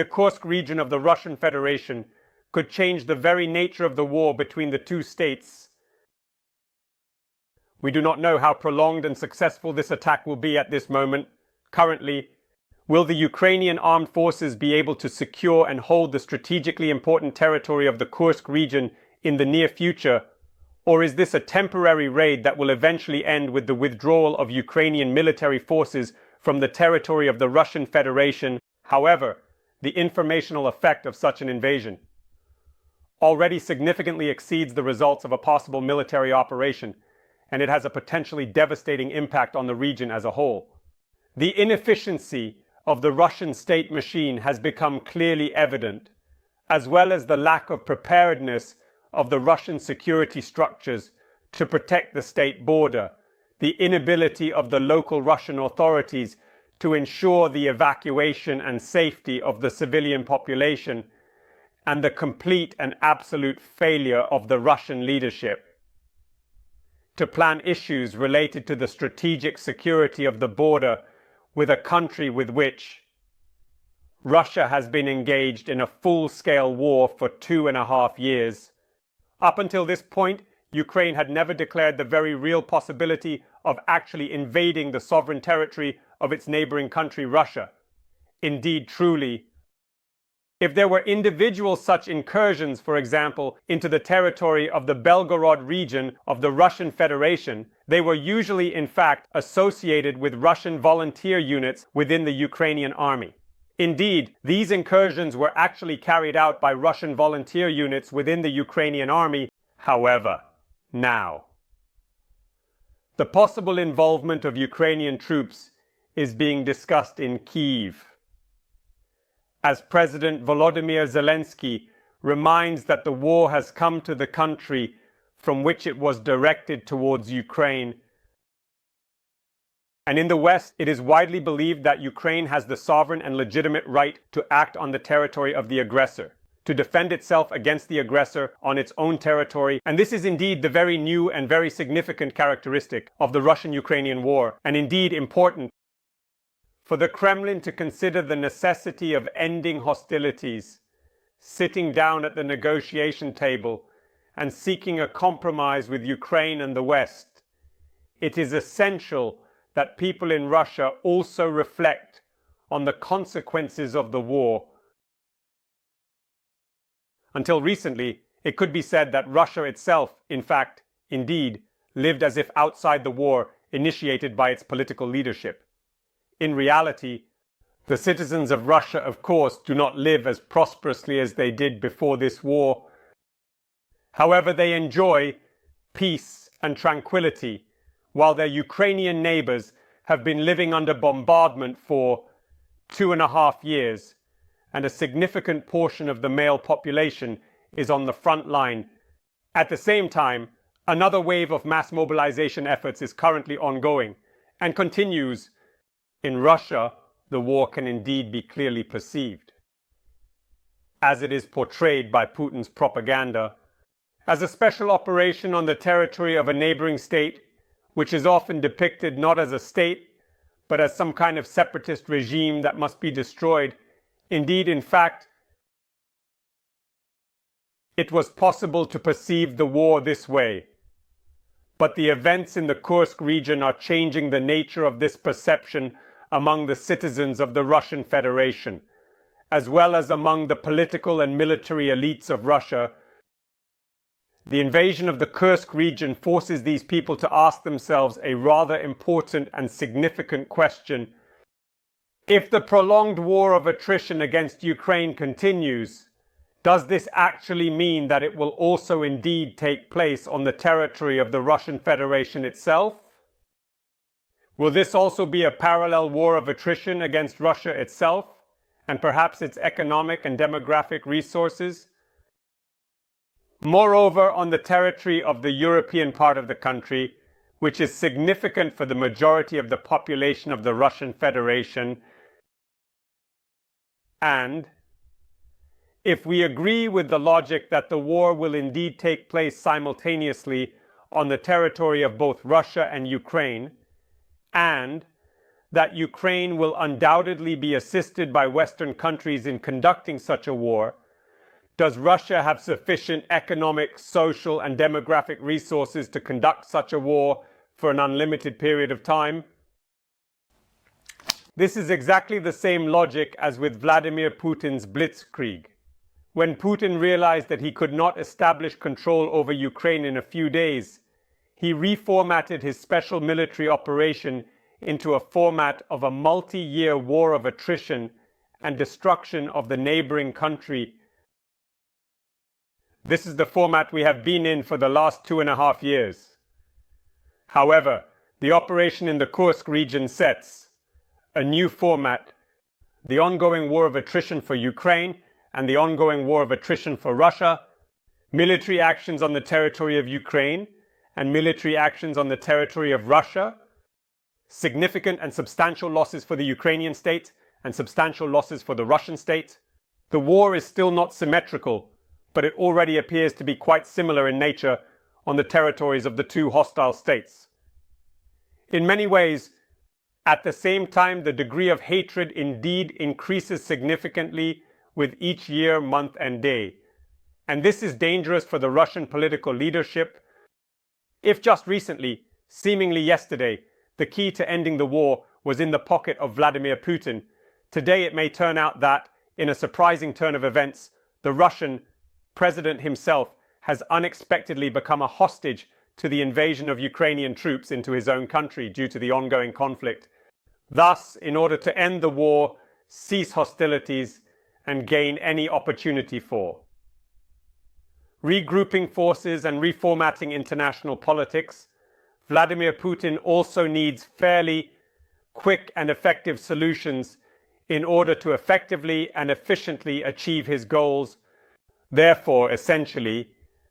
Kursk region of the Russian Federation could change the very nature of the war between the two states. We do not know how prolonged and successful this attack will be at this moment. Currently, will the Ukrainian armed forces be able to secure and hold the strategically important territory of the Kursk region in the near future, or is this a temporary raid that will eventually end with the withdrawal of Ukrainian military forces from the territory of the Russian Federation? However, the informational effect of such an invasion already significantly exceeds the results of a possible military operation, and it has a potentially devastating impact on the region as a whole. The inefficiency of the Russian state machine has become clearly evident, as well as the lack of preparedness of the Russian security structures to protect the state border, the inability of the local Russian authorities to ensure the evacuation and safety of the civilian population, and the complete and absolute failure of the Russian leadership to plan issues related to the strategic security of the border with a country with which Russia has been engaged in a full-scale war for 2.5 years. Up until this point, Ukraine had never declared the very real possibility of actually invading the sovereign territory of its neighboring country, Russia. Indeed, truly, if there were individual such incursions, for example, into the territory of the Belgorod region of the Russian Federation, they were usually in fact associated with Russian volunteer units within the Ukrainian army. Indeed, these incursions were actually carried out by Russian volunteer units within the Ukrainian army. However, now, the possible involvement of Ukrainian troops is being discussed in Kyiv, as President Volodymyr Zelensky reminds that the war has come to the country from which it was directed towards Ukraine. And in the West, it is widely believed that Ukraine has the sovereign and legitimate right to act on the territory of the aggressor, to defend itself against the aggressor on its own territory. And this is indeed the very new and very significant characteristic of the Russian-Ukrainian war, and indeed important for the Kremlin to consider the necessity of ending hostilities, sitting down at the negotiation table, and seeking a compromise with Ukraine and the West. It is essential that people in Russia also reflect on the consequences of the war. Until recently, it could be said that Russia itself, in fact, indeed, lived as if outside the war initiated by its political leadership. In reality, the citizens of Russia, of course, do not live as prosperously as they did before this war. However, they enjoy peace and tranquility, while their Ukrainian neighbors have been living under bombardment for 2.5 years, and a significant portion of the male population is on the front line. At the same time, another wave of mass mobilization efforts is currently ongoing and continues. In Russia, the war can indeed be clearly perceived, as it is portrayed by Putin's propaganda, as a special operation on the territory of a neighboring state, which is often depicted not as a state, but as some kind of separatist regime that must be destroyed. Indeed, in fact, it was possible to perceive the war this way. But the events in the Kursk region are changing the nature of this perception among the citizens of the Russian Federation, as well as among the political and military elites of Russia. The invasion of the Kursk region forces these people to ask themselves a rather important and significant question. If the prolonged war of attrition against Ukraine continues, does this actually mean that it will also indeed take place on the territory of the Russian Federation itself? Will this also be a parallel war of attrition against Russia itself, and perhaps its economic and demographic resources? Moreover, on the territory of the European part of the country, which is significant for the majority of the population of the Russian Federation, and if we agree with the logic that the war will indeed take place simultaneously on the territory of both Russia and Ukraine, and that Ukraine will undoubtedly be assisted by Western countries in conducting such a war, does Russia have sufficient economic, social, and demographic resources to conduct such a war for an unlimited period of time? This is exactly the same logic as with Vladimir Putin's blitzkrieg. When Putin realized that he could not establish control over Ukraine in a few days, he reformatted his special military operation into a format of a multi-year war of attrition and destruction of the neighboring country. This is the format we have been in for the last 2.5 years. However, the operation in the Kursk region sets a new format. The ongoing war of attrition for Ukraine and the ongoing war of attrition for Russia, military actions on the territory of Ukraine and military actions on the territory of Russia, significant and substantial losses for the Ukrainian state and substantial losses for the Russian state. The war is still not symmetrical, but it already appears to be quite similar in nature on the territories of the two hostile states. In many ways, at the same time, the degree of hatred indeed increases significantly with each year, month, and day. And this is dangerous for the Russian political leadership. If just recently, seemingly yesterday, the key to ending the war was in the pocket of Vladimir Putin, today it may turn out that, in a surprising turn of events, the Russian president himself has unexpectedly become a hostage to the invasion of Ukrainian troops into his own country due to the ongoing conflict. Thus, in order to end the war, cease hostilities, and gain any opportunity for regrouping forces and reformatting international politics, Vladimir Putin also needs fairly quick and effective solutions in order to effectively and efficiently achieve his goals, therefore, essentially,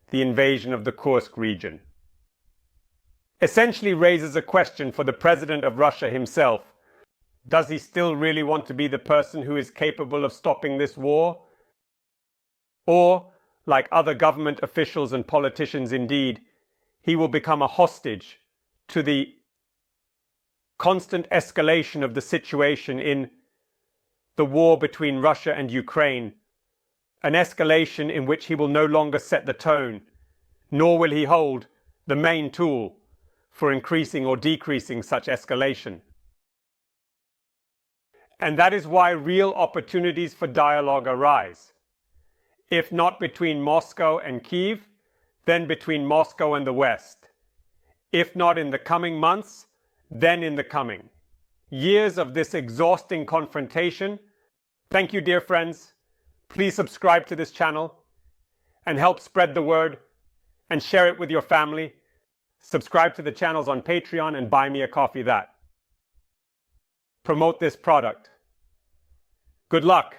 the invasion of the Kursk region. Essentially raises a question for the president of Russia himself. Does he still really want to be the person who is capable of stopping this war? Or, like other government officials and politicians indeed, he will become a hostage to the constant escalation of the situation in the war between Russia and Ukraine, an escalation in which he will no longer set the tone, nor will he hold the main tool for increasing or decreasing such escalation. And that is why real opportunities for dialogue arise. If not between Moscow and Kyiv, then between Moscow and the West. If not in the coming months, then in the coming years of this exhausting confrontation. Thank you, dear friends. Please subscribe to this channel and help spread the word and share it with your family. Subscribe to the channels on Patreon and buy me a coffee that. Promote this product. Good luck.